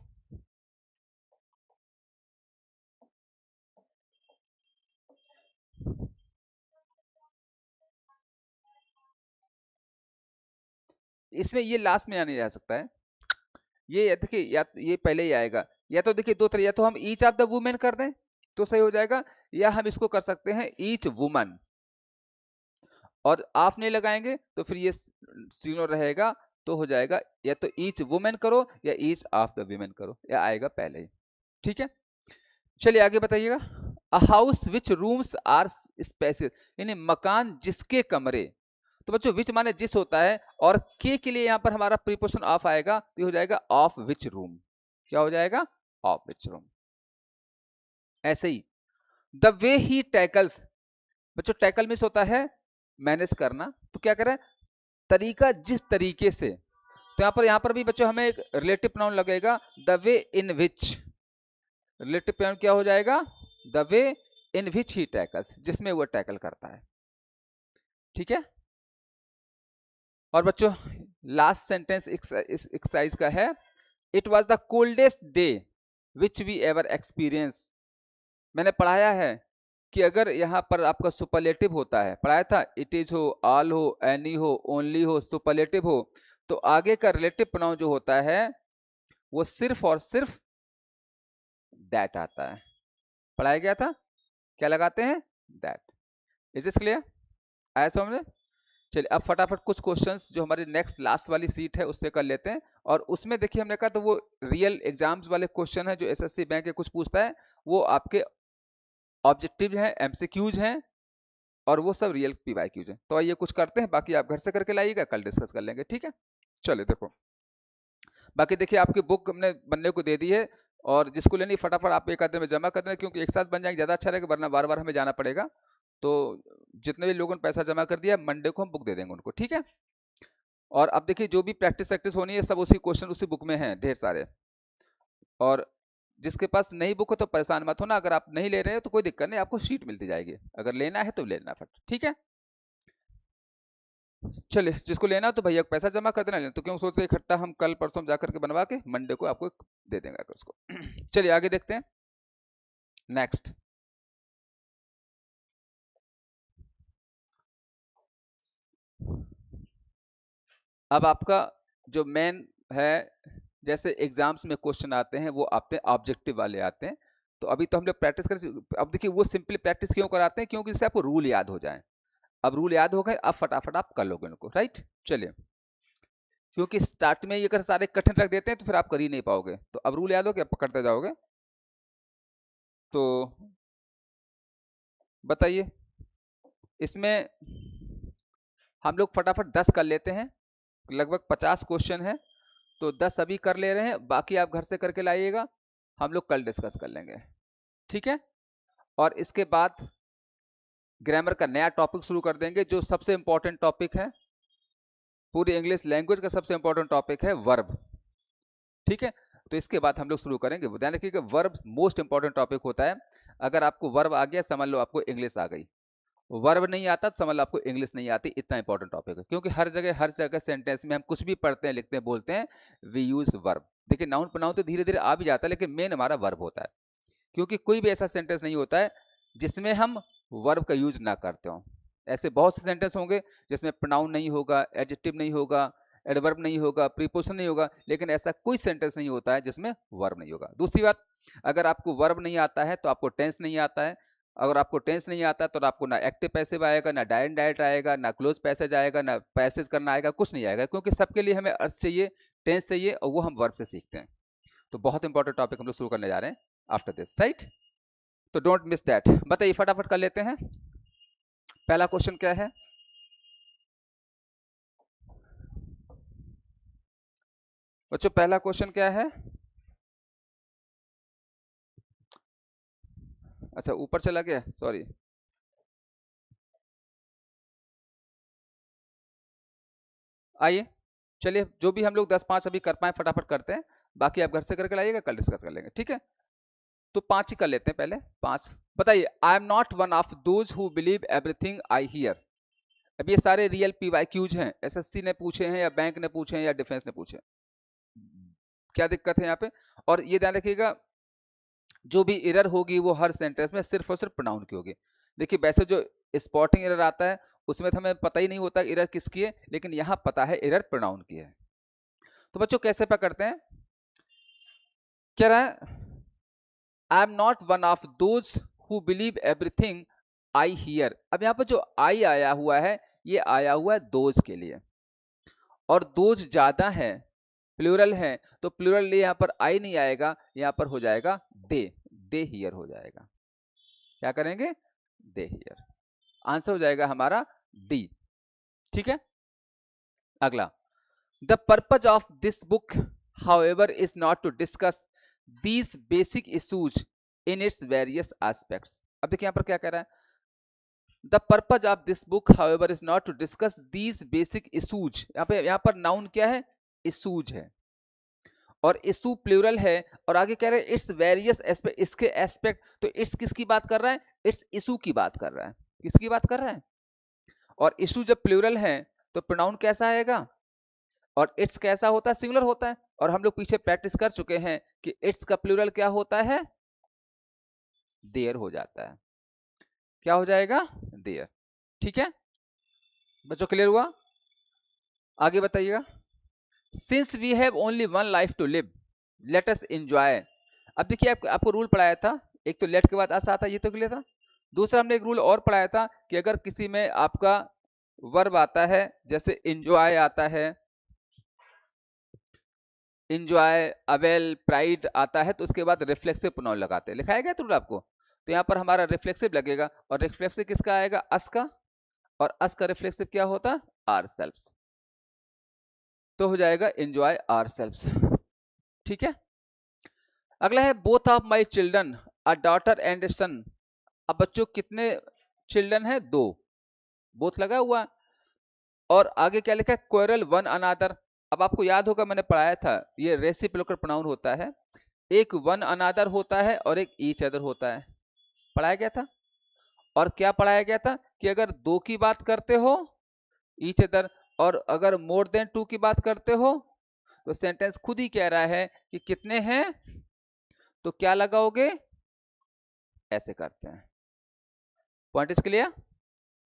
इसमें ये लास्ट में या नहीं आ सकता है, ये देखिए या तो ये पहले ही आएगा, या तो देखिए दो तरह, या तो हम ईच ऑफ द वुमेन कर दें तो सही हो जाएगा, या हम इसको कर सकते हैं ईच वुमन, और आप नहीं लगाएंगे तो फिर ये सिंगुलर रहेगा, तो हो जाएगा या तो ईच वुमेन करो या ईच ऑफ द वुमेन करो, या आएगा पहले ही। ठीक है, चलिए आगे बताइएगा, a house which rooms are spacious, यानी मकान जिसके कमरे। तो बच्चों विच माने जिस होता है, और के लिए यहां पर हमारा प्रीपोजिशन ऑफ आएगा, तो ये हो जाएगा ऑफ विच रूम। क्या हो जाएगा, ऑफ विच रूम। ऐसे ही द वे ही टैकल्स। बच्चों टैकल मिस होता है मैनेज करना, तो क्या करें, तरीका जिस तरीके से, तो यहां पर भी बच्चों हमें एक रिलेटिव प्रोनाउन लगेगा, the way in which. Relative pronoun क्या हो जाएगा, the way in which he tackles, जिसमें वो टैकल करता है। ठीक है, और बच्चों लास्ट सेंटेंस इस एक्सरसाइज का है, it was the coldest day which we ever experience. मैंने पढ़ाया है कि अगर यहाँ पर आपका सुपरलेटिव होता है, पढ़ाया था, इट इज हो, ऑल हो, एनी हो, ओनली हो, सुपरलेटिव हो, तो आगे का रिलेटिव प्रोनाउन जो होता है वो सिर्फ और सिर्फ दैट आता है। पढ़ाया गया था, क्या लगाते हैं, दैट। इज दिस क्लियर, आया समझ में। चलिए अब फटाफट कुछ क्वेश्चंस जो हमारी नेक्स्ट लास्ट वाली सीट है उससे कर लेते हैं, और उसमें देखिए हमने कहा तो वो रियल एग्जाम्स वाले क्वेश्चन है जो एसएससी बैंक के कुछ पूछता है, वो आपके ऑब्जेक्टिव हैं, एमसीक्यूज हैं, और वो सब रियल पीवाईक्यूज हैं। तो आइए कुछ करते हैं, बाकी आप घर से करके लाइएगा, कल डिस्कस कर लेंगे। ठीक है, चलिए देखो, बाकी देखिए आपकी बुक हमने बनने को दे दी है, और जिसको लेनी फटाफट आप एक आध दिन में जमा कर दें, क्योंकि एक साथ बन जाएंगे ज़्यादा अच्छा रहेगा, वरना बार बार हमें जाना पड़ेगा। तो जितने भी लोगों ने पैसा जमा कर दिया, मंडे को हम बुक दे देंगे उनको। ठीक है, और अब देखिए जो भी प्रैक्टिस वैक्टिस होनी है सब उसी क्वेश्चन उसी बुक में है ढेर सारे, और जिसके पास नई बुक हो तो परेशान मत होना, अगर आप नहीं ले रहे हो तो कोई दिक्कत नहीं, आपको शीट मिलती जाएगी, अगर लेना है तो लेना फट। ठीक है, चलिए जिसको लेना हो तो भैया पैसा जमा कर देना, तो क्यों सोच रहे इकट्ठा हम कल परसों जा करके बनवा के मंडे को आपको दे देंगे उसको। चलिए आगे देखते हैं नेक्स्ट। अब आपका जो मेन है जैसे एग्जाम्स में क्वेश्चन आते हैं वो आते हैं ऑब्जेक्टिव वाले आते हैं। तो अभी तो हम लोग प्रैक्टिस कर, अब देखिए वो सिंपली प्रैक्टिस क्यों कराते हैं, क्योंकि इससे आपको रूल याद हो जाए। अब रूल याद हो गए, अब फटाफट आप कर लोगे उनको, राइट। चलिए, क्योंकि स्टार्ट में ये अगर सारे कठिन रख देते हैं तो फिर आप कर ही नहीं पाओगे, तो अब रूल याद हो गया, पकड़ते जाओगे। तो बताइए, इसमें हम लोग फटाफट 10 कर लेते हैं, लगभग 50 क्वेश्चन है, तो 10 अभी कर ले रहे हैं, बाकी आप घर से करके लाइएगा, हम लोग कल डिस्कस कर लेंगे, ठीक है। और इसके बाद ग्रामर का नया टॉपिक शुरू कर देंगे, जो सबसे इंपॉर्टेंट टॉपिक है पूरी इंग्लिश लैंग्वेज का, सबसे इंपॉर्टेंट टॉपिक है वर्ब, ठीक है। तो इसके बाद हम लोग शुरू करेंगे। ध्यान रखिएगा, वर्ब मोस्ट इंपॉर्टेंट टॉपिक होता है। अगर आपको वर्ब आ गया, समझ लो आपको इंग्लिश आ गई। वर्ब नहीं आता तो समझ लो आपको इंग्लिश नहीं आती, इतना इंपॉर्टेंट टॉपिक है। क्योंकि हर जगह सेंटेंस में हम कुछ भी पढ़ते हैं, लिखते हैं, बोलते हैं, वी यूज वर्ब। देखिए नाउन प्रोनाउन तो धीरे धीरे आ भी जाता है, लेकिन मेन हमारा वर्ब होता है। क्योंकि कोई भी ऐसा सेंटेंस नहीं होता है जिसमें हम वर्ब का यूज ना करते हो। ऐसे बहुत से सेंटेंस होंगे जिसमें प्रोनाउन नहीं होगा, एडजेक्टिव नहीं होगा, एडवर्ब नहीं होगा, प्रीपोजिशन नहीं होगा, लेकिन ऐसा कोई सेंटेंस नहीं होता है जिसमें वर्ब नहीं होगा। दूसरी बात, अगर आपको वर्ब नहीं आता है तो आपको टेंस नहीं आता है। अगर आपको टेंस नहीं आता तो आपको ना एक्टिव पैसिव आएगा, ना डायरेक्ट डायरेक्ट आएगा, ना क्लोज पैसेज आएगा, ना पैसेज करना आएगा, कुछ नहीं आएगा। क्योंकि सबके लिए हमें अर्थ चाहिए, टेंस चाहिए, और वो हम वर्ब से सीखते हैं। तो बहुत इंपॉर्टेंट टॉपिक हम लोग शुरू करने जा रहे हैं आफ्टर दिस, राइट। तो डोंट मिस दैट। बताइए, फटाफट कर लेते हैं। पहला क्वेश्चन क्या है? बच्चों पहला क्वेश्चन क्या है? अच्छा ऊपर चला गया, सॉरी। आइए, चलिए, जो भी हम लोग 10-5 अभी कर पाए फटाफट करते हैं, बाकी आप घर से करके लाइएगा, कल डिस्कस कर लेंगे, ठीक है। तो 5 ही कर लेते हैं पहले, 5। बताइए, I am not one of those who believe everything I hear. अब ये सारे रियल PYQs हैं, एसएससी ने पूछे हैं, या बैंक ने पूछे हैं, या डिफेंस ने पूछे हैं। क्या दिक्कत है यहाँ पे? और ये ध्यान रखिएगा, जो भी एरर होगी वो हर सेंटेंस में सिर्फ और सिर्फ प्रोनाउन की होगी। देखिए वैसे जो स्पॉटिंग एरर आता है उसमें तो हमें पता ही नहीं होता एरर किसकी है, लेकिन यहाँ पता है एरर प्रोनाउन की है। तो बच्चों कैसे पकड़ते हैं? क्या रहा है? I am not one of those who believe everything I hear. अब यहाँ पर जो आई आया हुआ है, ये आया हुआ है दोज के लिए, और दोज ज्यादा है, प्लूरल है, तो प्लूरल लिए यहाँ पर आई नहीं आएगा, यहाँ पर हो जाएगा दे हियर हो जाएगा। क्या करेंगे? They hear. आंसर हो जाएगा हमारा डी, ठीक है। अगला, the purpose of this book however is not to discuss these basic issues in its various aspects. अब देखिए यहाँ पर क्या कह रहा है, the purpose of this book however is not to discuss these basic issues. यहाँ पर नाउन क्या है? इशूज है, और इशू प्लूरल है, और आगे कह रहे हैं इट्स वेरियस एस्पेक्ट, इसके एस्पेक्ट। तो इट्स किसकी बात कर रहा है? इट्स इशू की बात कर रहा है। किसकी बात कर रहा है? और इशू जब प्लूरल है तो प्रोनाउन कैसा आएगा? और इट्स कैसा होता है? सिंगुलर होता है। और हम लोग पीछे प्रैक्टिस कर चुके हैं कि इट्स का प्लूरल क्या होता है? देयर हो जाता है। क्या हो जाएगा? देयर, ठीक है बच्चों, क्लियर हुआ? आगे बताइएगा। Since we have only one life to live, let us enjoy. अब देखिए आपको रूल पढ़ाया था, एक तो लेट के बाद अस आता है, ये तो क्लियर था। दूसरा हमने एक रूल और पढ़ाया था कि अगर किसी में आपका वर्ब आता है, जैसे एंजॉय आता है, इंजॉय, अवेल, प्राइड आता है, तो उसके बाद रिफ्लेक्सिव प्रोनाउन लगाते हैं। लिखाया गया रूल आपको। तो यहाँ पर हमारा रिफ्लेक्सिव लगेगा, और रिफ्लेक्सिव किसका आएगा? अस का, और अस का रिफ्लेक्सिव क्या होता? Our selfs. तो हो जाएगा एंजॉय आर सेल्फ्स, ठीक है। अगला है both of my children a daughter and son. अब बच्चों कितने चिल्ड्रन है? 2, बोथ लगा हुआ, और आगे क्या लिखा है? Quarrel one another. अब आपको याद होगा मैंने पढ़ाया था, ये रेसिप्रोकल प्रोनाउन होता है, एक वन अनादर होता है और एक ईच अदर होता है, पढ़ाया गया था। और क्या पढ़ाया गया था कि अगर 2 की बात करते हो ईच अदर, और अगर मोर देन 2 की बात करते हो, तो सेंटेंस खुद ही कह रहा है कि कितने हैं, तो क्या लगाओगे? ऐसे करते हैं। पॉइंट इज क्लियर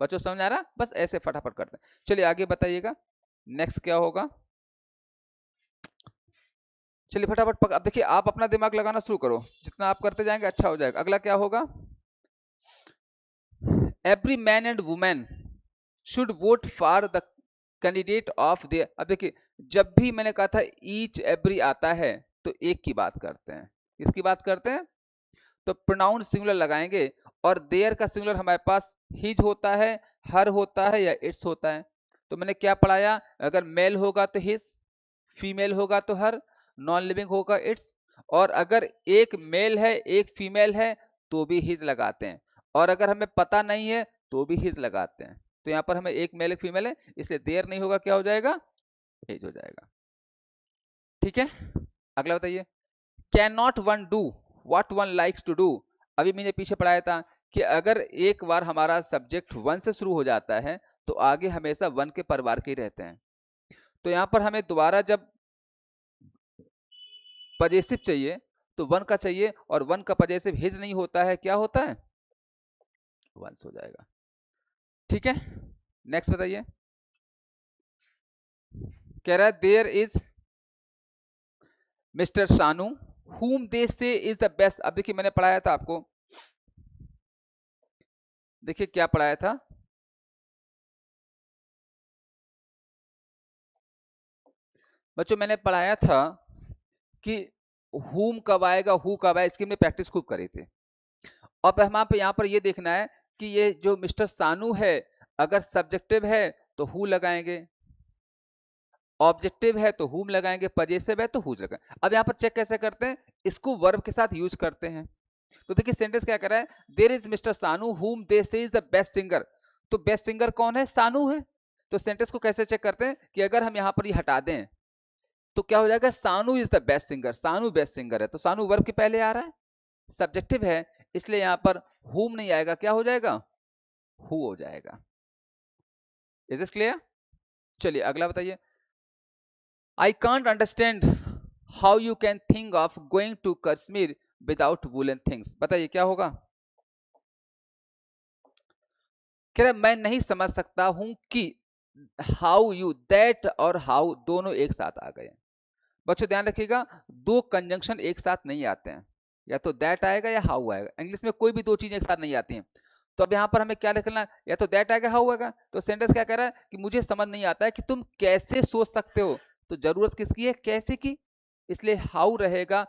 बच्चों, समझ आ रहा? बस ऐसे फटाफट करते हैं। चलिए आगे बताइएगा, नेक्स्ट क्या होगा? चलिए फटाफट अब देखिए, आप अपना दिमाग लगाना शुरू करो, जितना आप करते जाएंगे अच्छा हो जाएगा। अगला क्या होगा? Every man and women should vote for the candidate of their. अब देखिए, जब भी मैंने कहा था ईच एवरी आता है तो एक की बात करते हैं। किसकी बात करते हैं? तो प्रोनाउन सिंगुलर लगाएंगे, और देयर का सिंगुलर हमारे पास हिज होता है, हर होता है, या इट्स होता है। तो मैंने क्या पढ़ाया? अगर मेल होगा तो हिज, फीमेल होगा तो हर, नॉन लिविंग होगा इट्स, और अगर एक मेल है एक फीमेल है तो भी हिज लगाते हैं, और अगर हमें पता नहीं है तो भी हिज लगाते हैं। तो यहाँ पर हमें एक मेल एक फीमेल है, इसलिए देयर नहीं होगा, क्या हो जाएगा? हिज हो जाएगा। ठीक है, अगला बताइए। Can not one do what one likes to do. अभी मैंने पीछे पढ़ाया था कि अगर एक बार हमारा सब्जेक्ट वन से शुरू हो जाता है तो आगे हमेशा वन के परिवार के ही रहते हैं। तो यहां पर हमें दोबारा जब पजेसिव चाहिए तो वन का चाहिए, और वन का पजेसिव हिज नहीं होता है, क्या होता है? वंस हो जाएगा। ठीक है, नेक्स्ट बताइए। कह रहा है there is Mister Shanu whom they say is the best। अब देखिए, मैंने पढ़ाया था आपको, देखिए क्या पढ़ाया था, बच्चों मैंने पढ़ाया था कि whom कब आएगा, who कब आएगा, इसकी हमने प्रैक्टिस खूब करी थी। अब हमारे पे यहाँ पर ये देखना है कि ये जो मिस्टर सानू है, अगर सब्जेक्टिव है तो हु लगाएंगे, ऑब्जेक्टिव है तो हुम लगाएंगे, पजेसिव है तो हुज लगाएंगे। अब यहाँ पर चेक कैसे करते हैं? इसको वर्ब के साथ यूज करते हैं। तो देखिए सेंटेंस क्या कर रहा है, देयर इज मिस्टर सानू हुम दे से इज द बेस्ट सिंगर। तो बेस्ट सिंगर कौन है? सानू है। तो सेंटेंस को कैसे चेक करते हैं कि अगर हम यहाँ पर ये हटा दें तो क्या हो जाएगा? सानू इज द बेस्ट सिंगर, सानू बेस्ट सिंगर है, तो सानू वर्ब के पहले आ रहा है, सब्जेक्टिव है, इसलिए यहाँ पर हुम नहीं आएगा, क्या हो जाएगा? हु हो जाएगा। Is this clear? चलिए अगला बताइए। I can't understand how you can think of going to Kashmir without woolen things। बताइए क्या होगा? कह रहा मैं नहीं समझ सकता हूं कि हाउ यू, दैट और हाउ दोनों एक साथ आ गए। बच्चों ध्यान रखिएगा, दो कंजंक्शन एक साथ नहीं आते हैं, या तो दैट आएगा या हाउ आएगा। इंग्लिश में कोई भी दो चीजें एक साथ नहीं आती हैं। तो अब यहाँ पर हमें क्या लिखना है? या तो दैट आएगा हाउ आएगा। तो सेंटेंस क्या कह रहा है कि मुझे समझ नहीं आता है कि तुम कैसे सोच सकते हो। तो जरूरत किसकी है? कैसे की, इसलिए हाउ रहेगा,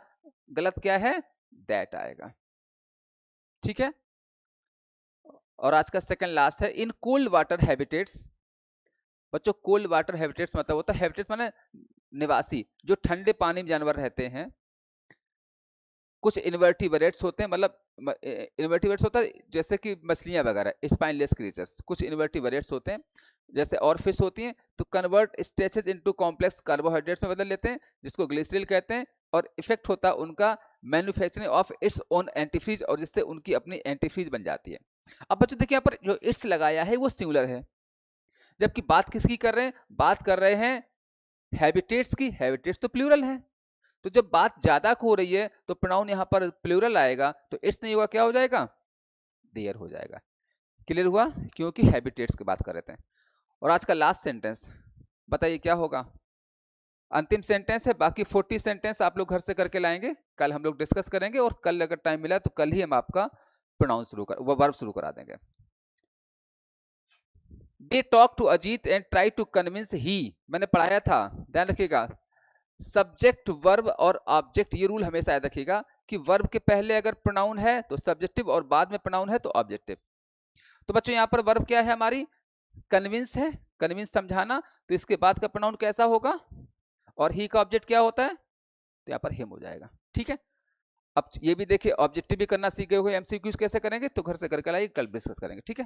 गलत क्या है? दैट आएगा। ठीक है, और आज का सेकंड लास्ट है, इन कोल्ड वाटर हैबिटेट्स। बच्चों कोल्ड वाटर हैबिटेट्स मतलब होता है, हैबिटेट्स माने निवासी, जो ठंडे पानी में जानवर रहते हैं। कुछ इन्वर्टिब्रेट्स होते हैं, मतलब इन्वर्टिब्रेट्स होता है जैसे कि मछलियां वगैरह, स्पाइनलेस क्रीचर्स। कुछ इन्वर्टिब्रेट्स होते हैं जैसे और फिश होती हैं, तो convert stretches into complex carbohydrates में बदल लेते हैं, जिसको ग्लिसरॉल कहते हैं, और इफेक्ट होता है उनका manufacturing of its own antifreeze, और जिससे उनकी अपनी एंटीफ्रीज बन जाती है। अब बच्चों देखिए यहाँ पर जो इट्स लगाया है वो सिंगुलर है, जबकि बात किसकी कर रहे हैं? बात कर रहे हैं हैबिटेट्स की। हैबिटेट्स तो प्लूरल है, तो जब बात ज्यादा हो रही है तो प्रोनाउन यहाँ पर प्लूरल आएगा, तो इट्स नहीं होगा, क्या हो जाएगा? देयर हो जाएगा। क्लियर हुआ? क्योंकि हैबिटेट्स की बात कर रहे थे। और आज का लास्ट सेंटेंस बताइए क्या होगा? अंतिम सेंटेंस है, बाकी 40 सेंटेंस आप लोग घर से करके लाएंगे, कल हम लोग डिस्कस करेंगे, और कल अगर टाइम मिला तो कल ही हम आपका प्रोनाउन वर्ब शुरू करा देंगे। They talk to Ajit and try to convince he, मैंने पढ़ाया था, ध्यान रखिएगा। सब्जेक्ट वर्ब और ऑब्जेक्ट, ये रूल हमेशा याद रखिएगा कि वर्ब के पहले अगर प्रोनाउन है तो सब्जेक्टिव, और बाद में प्रोनाउन है तो ऑब्जेक्टिव। तो बच्चों यहाँ पर वर्ब क्या है हमारी? कन्विंस है, कन्विंस समझाना, तो इसके बाद का प्रोनाउन कैसा होगा? और ही का ऑब्जेक्ट क्या होता है? तो यहाँ पर हिम हो जाएगा। ठीक है, अब ये भी देखिए, ऑब्जेक्टिव भी करना सीखे हुए, एमसीक्यूज कैसे करेंगे तो घर से करके लाइए, कल डिस्कस करेंगे। ठीक है।